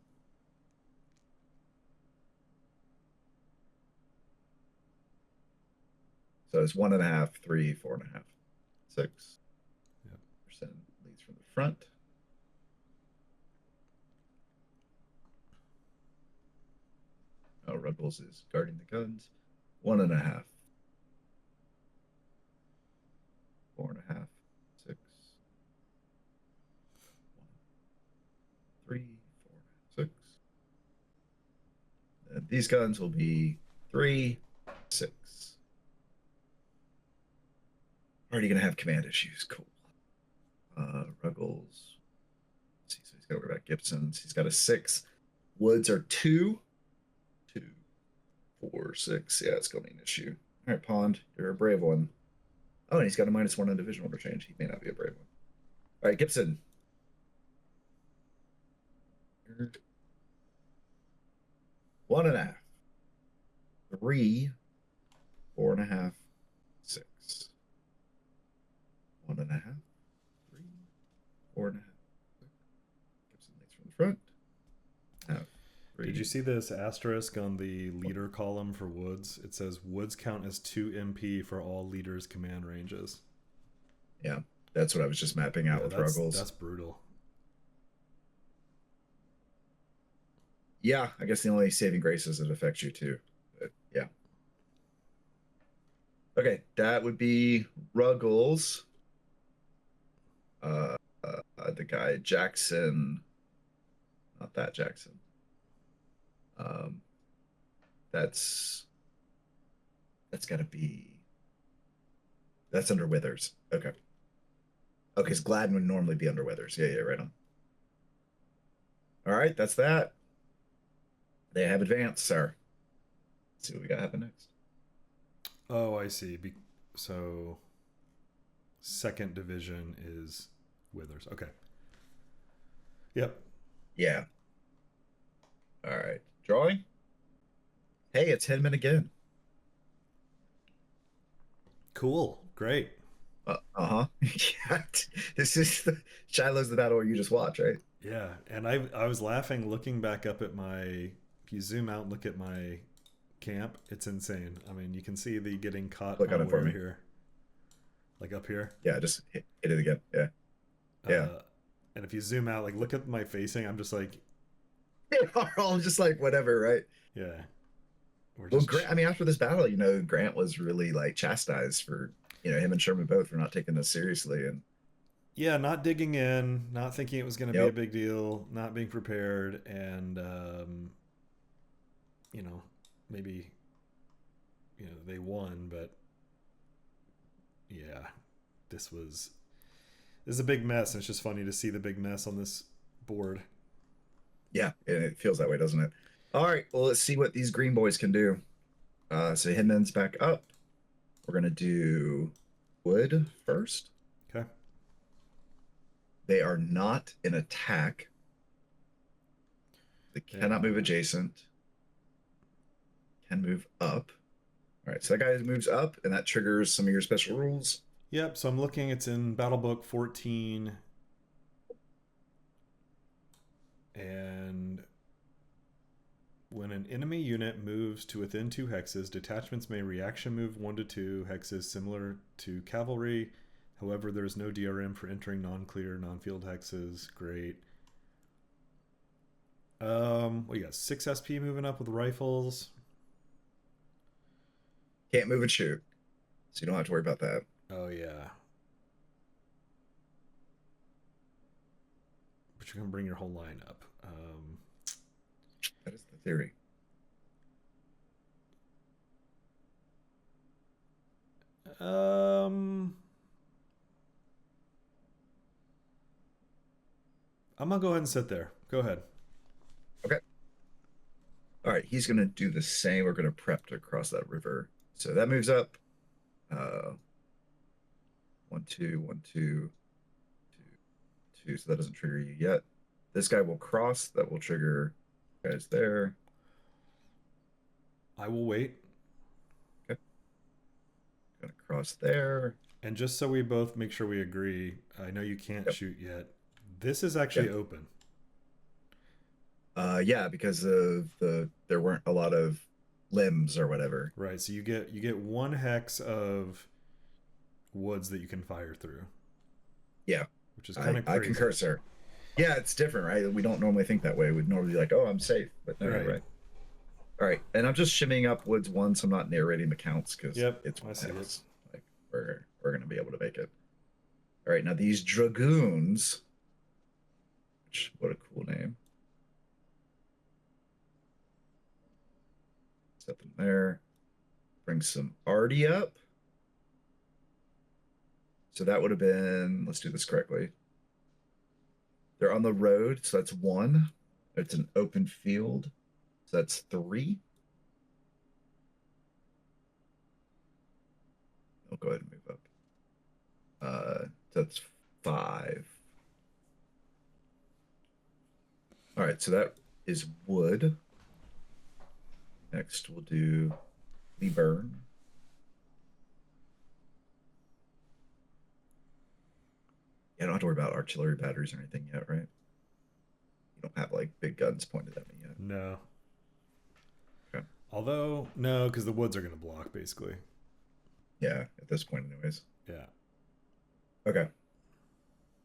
So it's 1.5, 3, 4.5, 6. Yep. Percent leads from the front. Oh, Ruggles is guarding the guns. 1.5, 4.5, 6. 1, 3, 4, 6. And these guns will be 3, 6. Already gonna have command issues. Cool. Ruggles. Let's see, so he's got to worry about Gibson's. He's got a 6. Woods are 2. 2, 4, 6. Yeah, it's gonna be an issue. All right, Pond, you're a brave one. Oh, and he's got a -1 on division order change. He may not be a brave one. All right, Gibson. 1.5, 3, 4.5, 6. 1.5, 3, 4.5, 6. Gibson leads from the front. 1.5, Did you see this asterisk on the leader column for woods? It says woods count as 2 MP for all leaders' command ranges. Yeah, that's what I was just mapping out Yeah, with that's Ruggles. brutal. Yeah, I guess the only saving grace is it affects you too. But yeah. Okay, that would be Ruggles. The guy Jackson, not that Jackson. Um, that's got to be that's under Withers. Okay. Okay, because Gladden would normally be under Withers. Yeah, right on. All right, that's that. They have advanced, sir. Let's see what we got happen next. Oh, I see. So, second division is Withers. Okay. Yep. Yeah. All right. Drawing. Hey, it's Hinman again. Cool. Great. Uh-huh. This is Shiloh's the battle you just watch, right? Yeah, and I was laughing looking back up at my. If you zoom out and look at my camp, it's insane. I mean, you can see the getting caught Click on it for unaware me. here, like up here. Yeah, just hit it again. Yeah. Yeah. And if you zoom out, like look at my facing, I'm just like, They are all just like whatever, right? yeah. We're Well, just Grant, I mean, after this battle, Grant was really like chastised for, him and Sherman both for not taking this seriously. And yeah, not digging in, not thinking it was going to be a yep. big deal, not being prepared, and maybe they won, but yeah, this is a big mess, and it's just funny to see the big mess on this board. Yeah, and it feels that way, doesn't it? All right, well, let's see what these green boys can do. So Hinman's back up. We're gonna do wood first. Okay. They are not in attack. They cannot move adjacent. Can move up. All right, so that guy moves up, and that triggers some of your special rules. Yep, so I'm looking, it's in Battle Book 14. And when an enemy unit moves to within 2 hexes, detachments may reaction move 1 to 2 hexes similar to cavalry. However, there's no DRM for entering non-clear, non-field hexes. Great. We got 6 SP moving up with rifles. Can't move and shoot, so you don't have to worry about that. Oh, yeah. But you can bring your whole line up. That is the theory. I'm gonna go ahead and sit there. Go ahead. Okay. All right, he's gonna do the same. We're gonna prep to cross that river. So that moves up. 1, 2, 1, 2, 2, 2. So that doesn't trigger you yet. This guy will cross. That will trigger guys there. I will wait. Okay. Gonna cross there. And just so we both make sure we agree, I know you can't shoot yet. This is actually open. Yeah, because of there weren't a lot of limbs or whatever. Right. So you get 1 hex of woods that you can fire through. Yeah. Which is kind of crazy. I concur, sir. Yeah, it's different, right? We don't normally think that way. We'd normally be like, oh, I'm safe. But no, right. All right. And I'm just shimmying up woods 1, so I'm not narrating the counts because it's I see it. Like we're gonna be able to make it. All right, now these dragoons, which what a cool name. Set them there. Bring some Artie up. So that would have been, let's do this correctly. They're on the road, so that's 1. It's an open field, so that's 3. I'll go ahead and move up. That's 5. All right, so that is wood. Next, we'll do the burn. I don't have to worry about artillery batteries or anything yet, right? You don't have like big guns pointed at me yet. No. Although, no, because the woods are going to block, basically. Yeah, at this point, anyways. Yeah. Okay.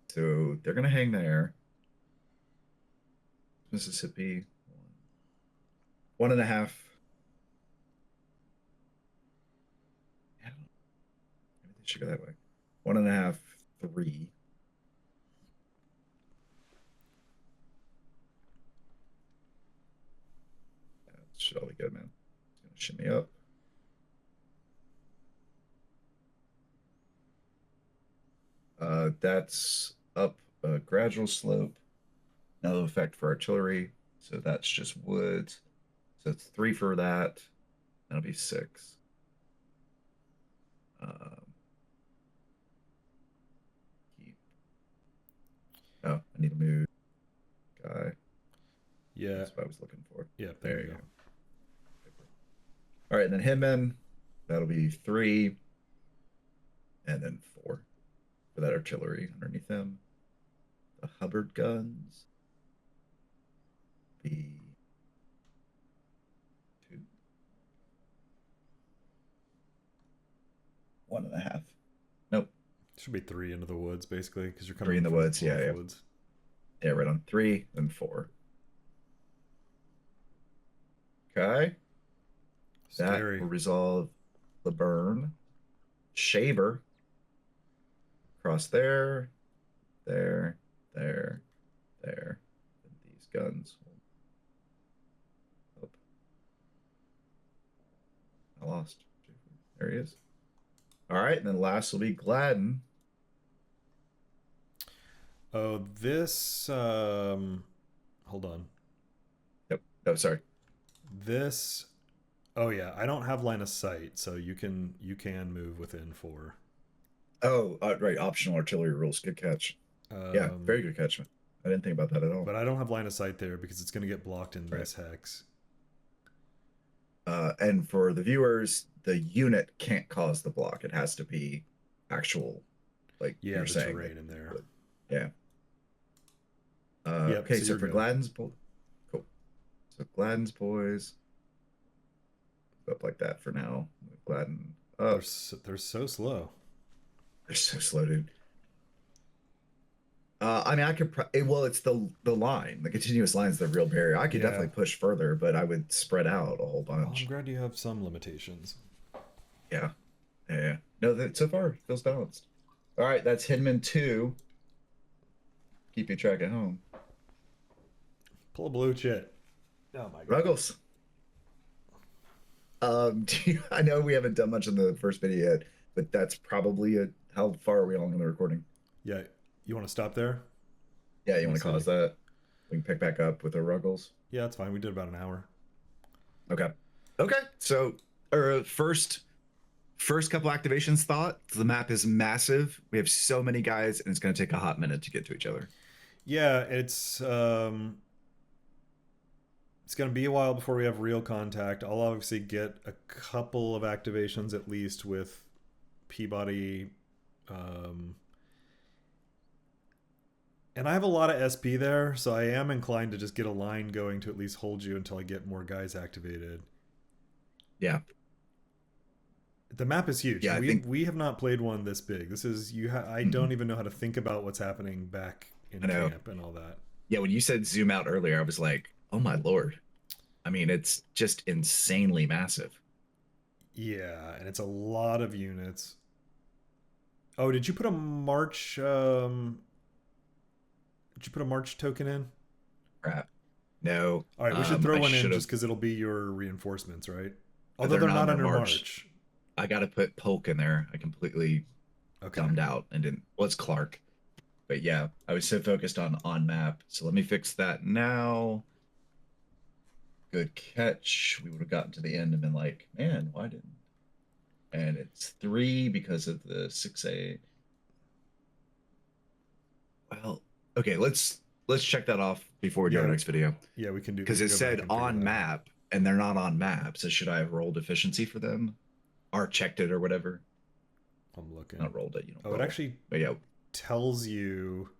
So they're gonna hang there. Mississippi, 1.5. I don't know. Maybe they should go that way. 1.5, 3. That should all be good, man. It's gonna shimmy up. That's up a gradual slope. No effect for artillery. So that's just woods. So it's 3 for that. That'll be 6. Um, keep. Oh, I need to move guy. Yeah. That's what I was looking for. Yeah, there you go. All right, and then Hitmen, that'll be 3, and then 4 for that artillery underneath them. The Hubbard guns be 2, 1.5. Nope, Should be 3 into the woods, basically, because you're 3 coming in the from woods. Yeah, yeah, woods. yeah. Right on 3, then 4. Okay, Scary. that will resolve the burn. Shaver across there, there, there, there. And these guns. Oh, I lost. There he is. All right, and then last will be Gladden. Oh, this. Hold on. Yep. Oh, sorry. This. Oh yeah, I don't have line of sight, so you can move within 4. Oh, right. Optional artillery rules. Good catch. Yeah, very good catch. I didn't think about that at all. But I don't have line of sight there because it's going to get blocked in Right. this hex. And for the viewers, the unit can't cause the block. It has to be actual, like Yeah, you're the saying. terrain in there. Yeah. Yep, Okay, so so you're for good. Gladden's cool. So Gladden's boys up like that for now. Gladden up. They're so slow. They're so slow, dude. I mean, I could. Well, it's the line. The continuous line is the real barrier. I could Yeah. definitely push further, but I would spread out a whole Well, I'm bunch. glad you have some limitations. Yeah, yeah. No, that so far feels balanced. All right, that's Hinman 2. Keep you track at home. Pull a blue chit. Oh my god. Ruggles. I know we haven't done much in the first video yet, but that's probably a. How far are we along in the recording? Yeah, you want to stop there? Yeah, you want to see. cause that? We can pick back up with the Ruggles. Yeah, that's fine. We did about an hour. Okay. Okay. So, first couple activations thought. The map is massive. We have so many guys, and it's going to take a hot minute to get to each other. Yeah, it's going to be a while before we have real contact. I'll obviously get a couple of activations at least with Peabody. And I have a lot of SP there, so I am inclined to just get a line going to at least hold you until I get more guys activated. Yeah. The map is huge. Yeah, we have not played one this big. This is I don't even know how to think about what's happening back in camp and all that. Yeah, when you said zoom out earlier, I was like, oh my lord. I mean, it's just insanely massive. Yeah, and it's a lot of units. Oh, did you put a march? Did you put a march token in? Crap. No. All right, we should throw one in should've- just because it'll be your reinforcements, right? But Although they're not under march. I got to put Polk in there. I completely dumbed out and didn't. Well, it's Clark. But yeah, I was so focused on map. So let me fix that now. Good catch. We would have gotten to the end and been like, man, why didn't? And it's 3 because of the 6A. Well, okay, let's check that off before we do our next video. Yeah, we can do because it said on map and they're not on map. So should I have rolled efficiency for them, or checked it or whatever? I'm looking. Not rolled it. You know. Oh, it actually but yeah, tells you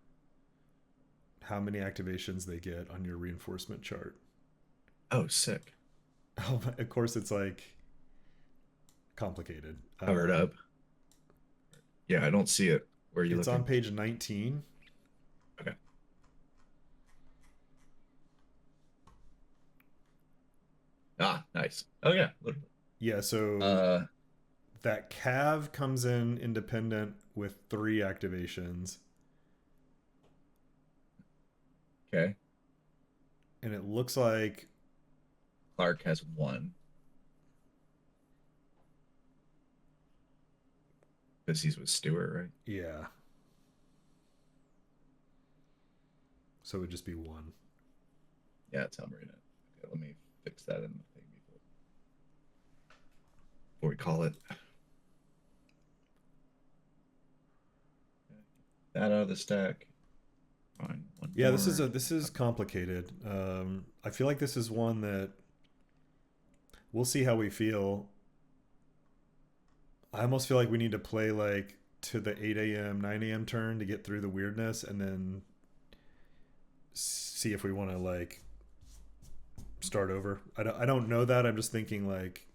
how many activations they get on your reinforcement chart. Oh, sick. Oh, of course, it's like complicated. Covered up. Yeah, I don't see it. Where are you It's on looking? page 19. Okay. Ah, nice. Oh yeah. Yeah, so Uh, that cav comes in independent with 3 activations, okay. and it looks like Clark has one because he's with Stewart, right? yeah, so it would just be one. Yeah, tell me right now. Okay, let me fix that in the thing before we call it. That out of the stack. Fine. One Yeah, more. this is complicated. I feel like this is one that we'll see how we feel. I almost feel like we need to play like to the 8 a.m., 9 a.m. turn to get through the weirdness, and then see if we want to like start over. I don't know that. I'm just thinking like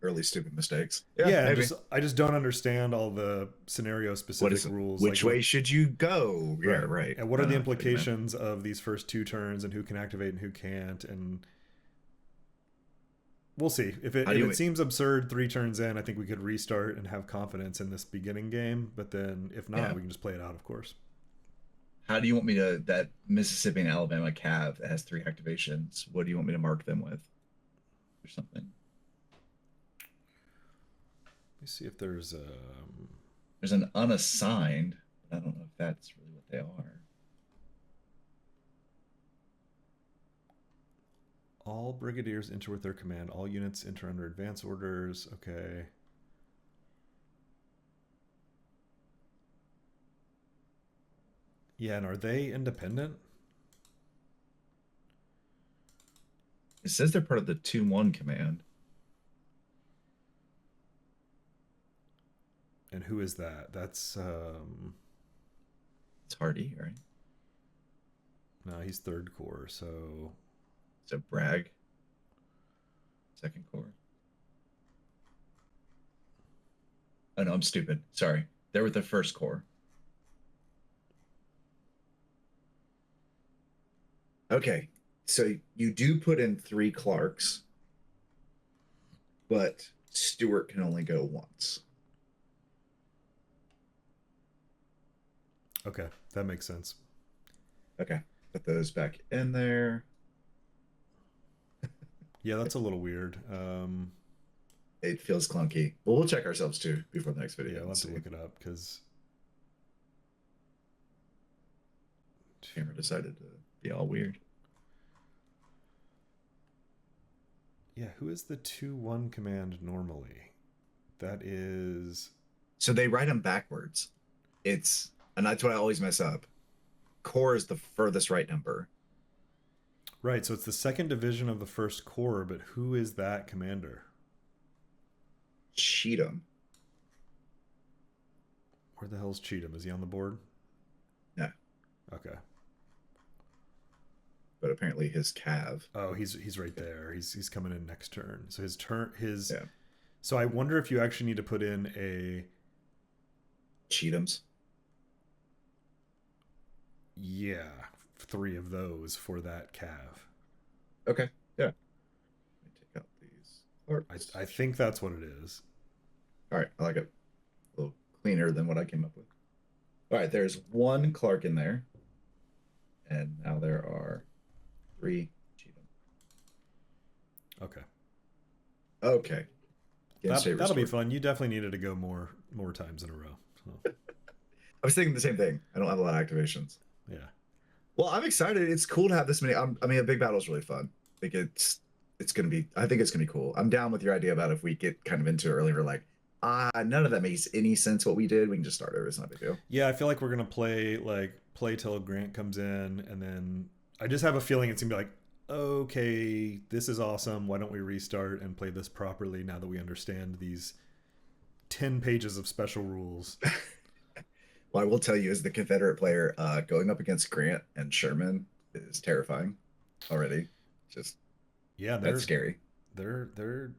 Early stupid mistakes. Yeah, yeah, and maybe. just I just don't understand all the scenario What specific is it? rules. Like Which what way should you go? Yeah, right, right. and what No, are no, the I get what you meant. implications of these first 2 turns and who can activate and who can't, and we'll see. How do If you it seems absurd 3 turns in, I think we could restart and have confidence in this beginning game. But then if not, yeah. we can just play it out, of course. How do you want me to that Mississippi and Alabama Cav that has 3 activations? What do you want me to mark them with? Or something. Let me see if there's There's an unassigned, but I don't know if that's really what they are. all brigadiers enter with their command. All units enter under advance orders. Okay. Yeah, and are they independent? It says they're part of the 2-1 command. And who is that? That's It's Hardy, right? no, he's third corps. So So Bragg, second corps. Oh no, I'm stupid. Sorry. They're with the first corps. Okay. So you do put in 3 Clarks, but Stewart can only go once. okay, that makes sense. Okay. Put those back in there. Yeah, that's a little weird. It feels clunky. Well, we'll check ourselves too before the next Yeah, video I'll and have to see. look it up because Camera decided to be all weird. yeah, who is the 2-1 command normally? That is So they write them backwards. And that's what I always mess up. Core is the furthest right number. right. So it's the second division of the first corps, but who is that commander? Cheatham. Where the hell's Cheatham? Is he on the board? No, Okay. but apparently his Cav. Oh, he's right there. He's coming in next turn. So his Yeah. so I wonder if you actually need to put in a Cheatham's. yeah, 3 of those for that cav. Okay. Yeah. Let me take out these Clarks. I think that's what it is. All right. I like it. A little cleaner than what I came up with. All right. There's 1 Clark in there. And now there are 3 Cheatham. Okay. Okay. That'll be fun. You definitely needed to go more times in a row. So, I was thinking the same thing. I don't have a lot of activations. yeah. Well, I'm excited. It's cool to have this many. I mean, a big battle is really fun. I think it's gonna be. I think it's gonna be cool. I'm down with your idea about if we get kind of into it early, we're like, none of that makes any sense. What we did, we can just start over. It's not a big deal. Yeah, I feel like we're gonna play till Grant comes in, and then I just have a feeling it's gonna be like, okay, this is awesome. Why don't we restart and play this properly now that we understand these 10 pages of special rules? Well, I will tell you, as the Confederate player, going up against Grant and Sherman is terrifying already. Just Yeah, that's scary. they're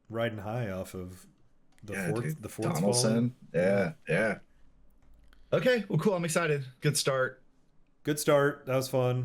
riding high off of Yeah, dude. the forts falling. Donaldson. Yeah, yeah. Okay, well, cool. I'm excited. Good start. Good start. That was fun.